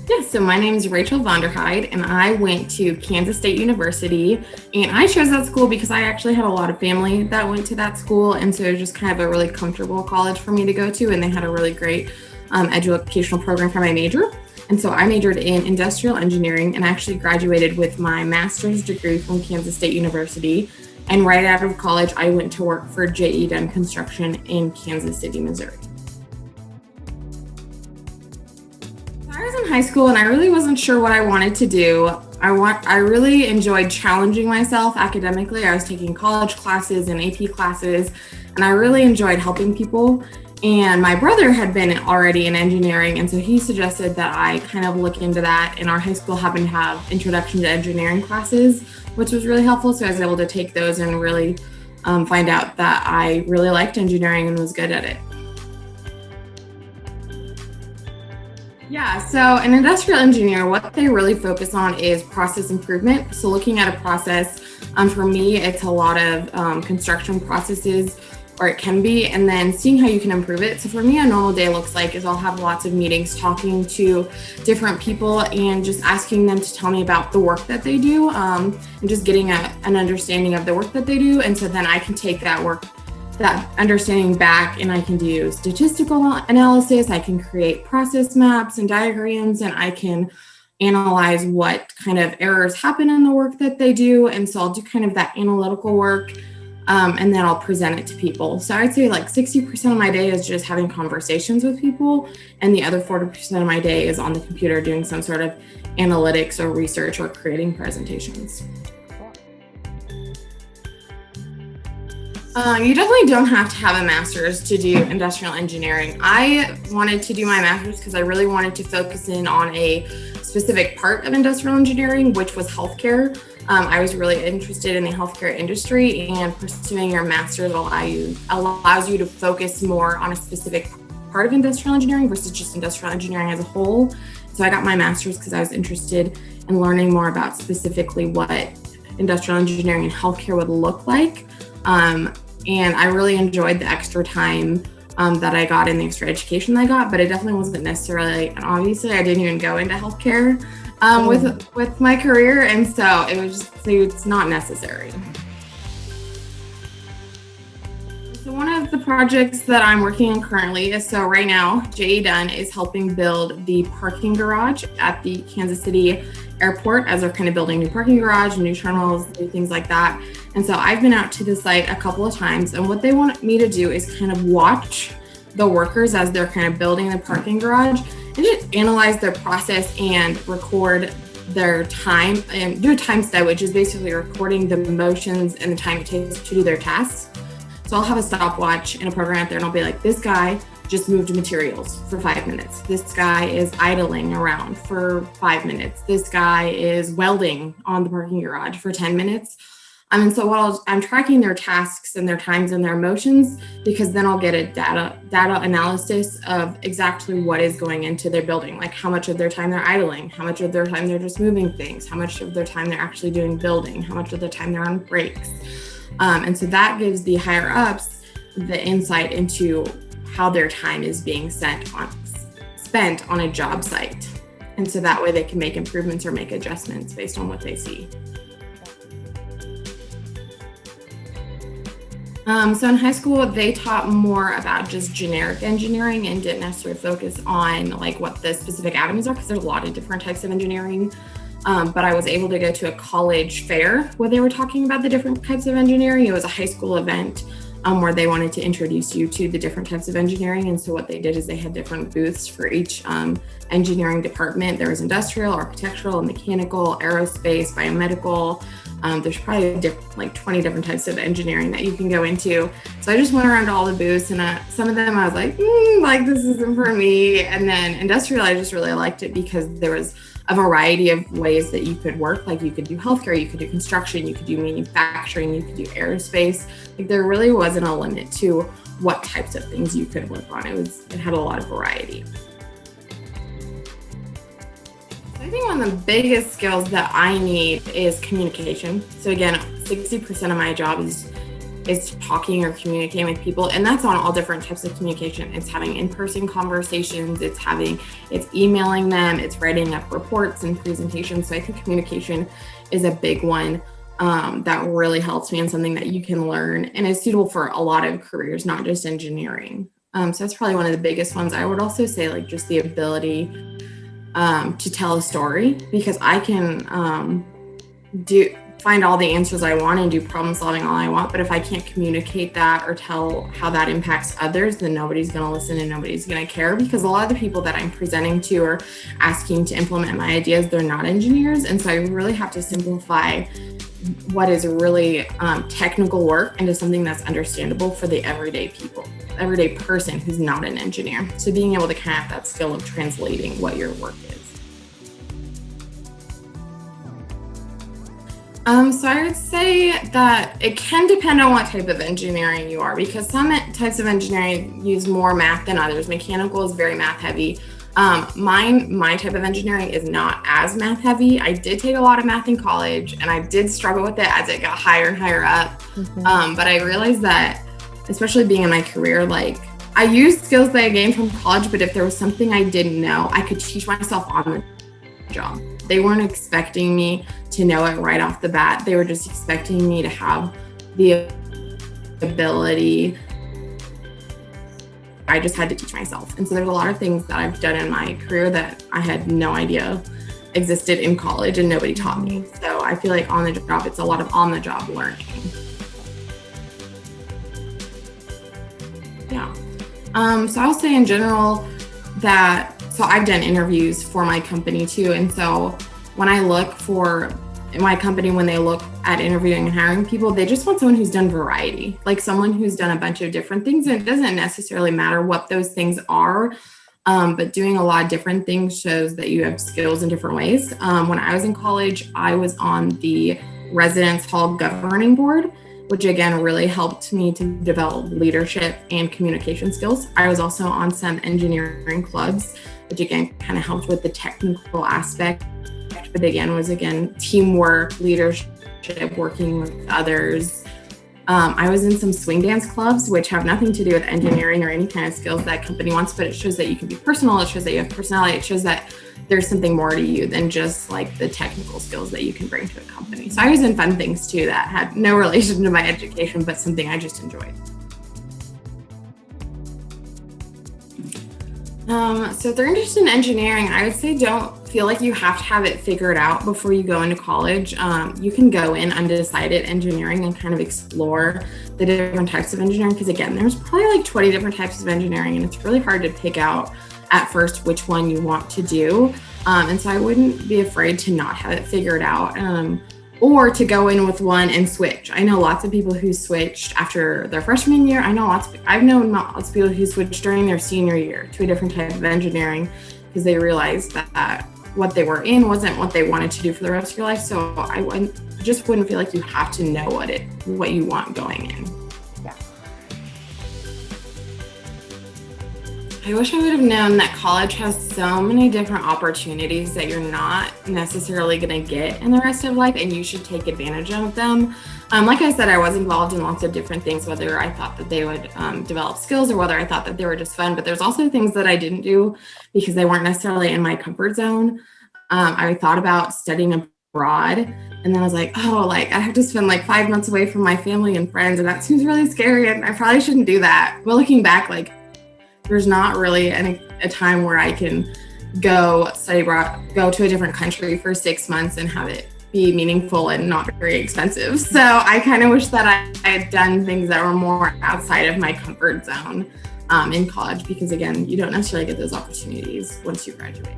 Yeah, so my name is Rachel Vonderheide, and I went to Kansas State University. And I chose that school because I actually had a lot of family that went to that school. And so it was just kind of a really comfortable college for me to go to. And they had a really great educational program for my major. And so I majored in industrial engineering and actually graduated with my master's degree from Kansas State University. And right out of college, I went to work for J.E. Dunn Construction in Kansas City, Missouri. I was in high school and I really wasn't sure what I wanted to do. I really enjoyed challenging myself academically. I was taking college classes and AP classes, and I really enjoyed helping people. And my brother had been already in engineering, and so he suggested that I kind of look into that. And our high school happened to have introduction to engineering classes, which was really helpful. So I was able to take those and really find out that I really liked engineering and was good at it. Yeah, so an industrial engineer, what they really focus on is process improvement. So looking at a process, for me, it's a lot of construction processes, or it can be, and then seeing how you can improve it. So for me, a normal day looks like is I'll have lots of meetings talking to different people and just asking them to tell me about the work that they do, and just getting an understanding of the work that they do. And so then I can take that understanding back, and I can do statistical analysis, I can create process maps and diagrams, and I can analyze what kind of errors happen in the work that they do. And so I'll do kind of that analytical work, and then I'll present it to people. So I'd say like 60% of my day is just having conversations with people, and the other 40% of my day is on the computer doing some sort of analytics or research or creating presentations. You definitely don't have to have a master's to do industrial engineering. I wanted to do my master's because I really wanted to focus in on a specific part of industrial engineering, which was healthcare. I was really interested in the healthcare industry, and pursuing your master's allows you to focus more on a specific part of industrial engineering versus just industrial engineering as a whole. So I got my master's because I was interested in learning more about specifically what industrial engineering and healthcare would look like. And I really enjoyed the extra time that I got and the extra education that I got, but it definitely wasn't necessarily, and obviously I didn't even go into healthcare with my career, and so it was just, so it's not necessary. So one of the projects that I'm working on currently is, so right now, J.E. Dunn is helping build the parking garage at the Kansas City Airport, as they're kind of building new parking garage, new terminals, new things like that. And so I've been out to the site a couple of times, and what they want me to do is kind of watch the workers as they're kind of building the parking garage and just analyze their process and record their time and do a time step, which is basically recording the motions and the time it takes to do their tasks. So I'll have a stopwatch in a program out there, and I'll be like, this guy just moved materials for 5 minutes. This guy is idling around for 5 minutes. This guy is welding on the parking garage for 10 minutes. And so I'm tracking their tasks and their times and their motions, because then I'll get a data analysis of exactly what is going into their building, like how much of their time they're idling, how much of their time they're just moving things, how much of their time they're actually doing building, how much of their time they're on breaks. And so that gives the higher ups the insight into how their time is being spent on a job site. And so that way they can make improvements or make adjustments based on what they see. So in high school, they taught more about just generic engineering and didn't necessarily focus on like what the specific avenues are, because there's a lot of different types of engineering. But I was able to go to a college fair where they were talking about the different types of engineering. It was a high school event where they wanted to introduce you to the different types of engineering. And so what they did is they had different booths for each engineering department. There was industrial, architectural, mechanical, aerospace, biomedical. There's probably like 20 different types of engineering that you can go into. So I just went around to all the booths, and some of them I was like, like this isn't for me. And then industrial, I just really liked it because there was a variety of ways that you could work. Like you could do healthcare, you could do construction, you could do manufacturing, you could do aerospace. Like there really wasn't a limit to what types of things you could work on. It had a lot of variety. I think one of the biggest skills that I need is communication. So again, 60% of my job is is talking or communicating with people. And that's on all different types of communication. It's having in-person conversations, it's emailing them, it's writing up reports and presentations. So I think communication is a big one that really helps me, and something that you can learn and is suitable for a lot of careers, not just engineering. So that's probably one of the biggest ones. I would also say like just the ability to tell a story, because I can find all the answers I want and do problem solving all I want. But if I can't communicate that or tell how that impacts others, then nobody's going to listen and nobody's going to care, because a lot of the people that I'm presenting to or asking to implement my ideas, they're not engineers. And so I really have to simplify what is really technical work into something that's understandable for the everyday person who's not an engineer. So being able to kind of have that skill of translating what your work is. So I would say that it can depend on what type of engineering you are, because some types of engineering use more math than others. Mechanical is very math heavy. My type of engineering is not as math heavy. I did take a lot of math in college, and I did struggle with it as it got higher and higher up. But I realized that, especially being in my career, like I used skills that I gained from college, but if there was something I didn't know, I could teach myself on the job. They weren't expecting me to know it right off the bat. They were just expecting me to have the ability. I just had to teach myself. And so there's a lot of things that I've done in my career that I had no idea existed in college and nobody taught me. So I feel like on the job, it's a lot of on the job learning. Yeah. So I'll say in general that, so I've done interviews for my company too. And so when I look for my company, when they look at interviewing and hiring people, they just want someone who's done variety, like someone who's done a bunch of different things. And it doesn't necessarily matter what those things are, but doing a lot of different things shows that you have skills in different ways. When I was in college, I was on the residence hall governing board, which again really helped me to develop leadership and communication skills. I was also on some engineering clubs, which again kind of helped with the technical aspect, but again was teamwork, leadership, working with others. I was in some swing dance clubs, which have nothing to do with engineering or any kind of skills that company wants, but it shows that you can be personal. It shows that you have personality. It shows that there's something more to you than just like the technical skills that you can bring to a company. So I was in fun things too that had no relation to my education, but something I just enjoyed. So if they're interested in engineering, I would say don't feel like you have to have it figured out before you go into college. You can go in undecided engineering and kind of explore the different types of engineering, because again, there's probably like 20 different types of engineering, and it's really hard to pick out at first which one you want to do. And so I wouldn't be afraid to not have it figured out. Or to go in with one and switch. I know lots of people who switched after their freshman year. I've known lots of people who switched during their senior year to a different type of engineering, because they realized that what they were in wasn't what they wanted to do for the rest of your life. So I wouldn't feel like you have to know what you want going in. I wish I would have known that college has so many different opportunities that you're not necessarily going to get in the rest of life, and you should take advantage of them. Like I said, I was involved in lots of different things, whether I thought that they would develop skills or whether I thought that they were just fun. But there's also things that I didn't do because they weren't necessarily in my comfort zone. I thought about studying abroad, and then I was like, I have to spend like 5 months away from my family and friends, and that seems really scary, and I probably shouldn't do that. But looking back, there's not really a time where I can go study abroad, go to a different country for 6 months and have it be meaningful and not very expensive. So I kind of wish that I had done things that were more outside of my comfort zone in college, because again, you don't necessarily get those opportunities once you graduate.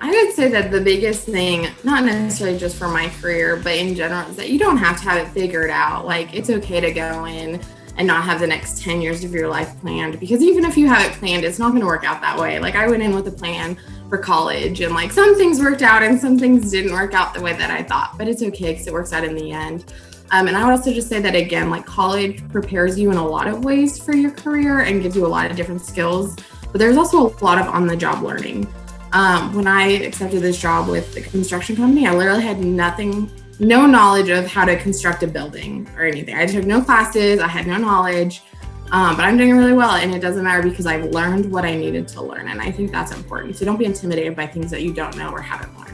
I would say that the biggest thing, not necessarily just for my career, but in general, is that you don't have to have it figured out. It's okay to go in and not have the next 10 years of your life planned, because even if you have it planned, it's not going to work out that way. I went in with a plan for college, and some things worked out and some things didn't work out the way that I thought, but it's okay because it works out in the end. And I would also just say that again, college prepares you in a lot of ways for your career and gives you a lot of different skills, but there's also a lot of on-the-job learning. When I accepted this job with the construction company, I literally had nothing no knowledge of how to construct a building or anything. I took no classes, I had no knowledge, but I'm doing really well, and it doesn't matter because I've learned what I needed to learn, and I think that's important. So don't be intimidated by things that you don't know or haven't learned.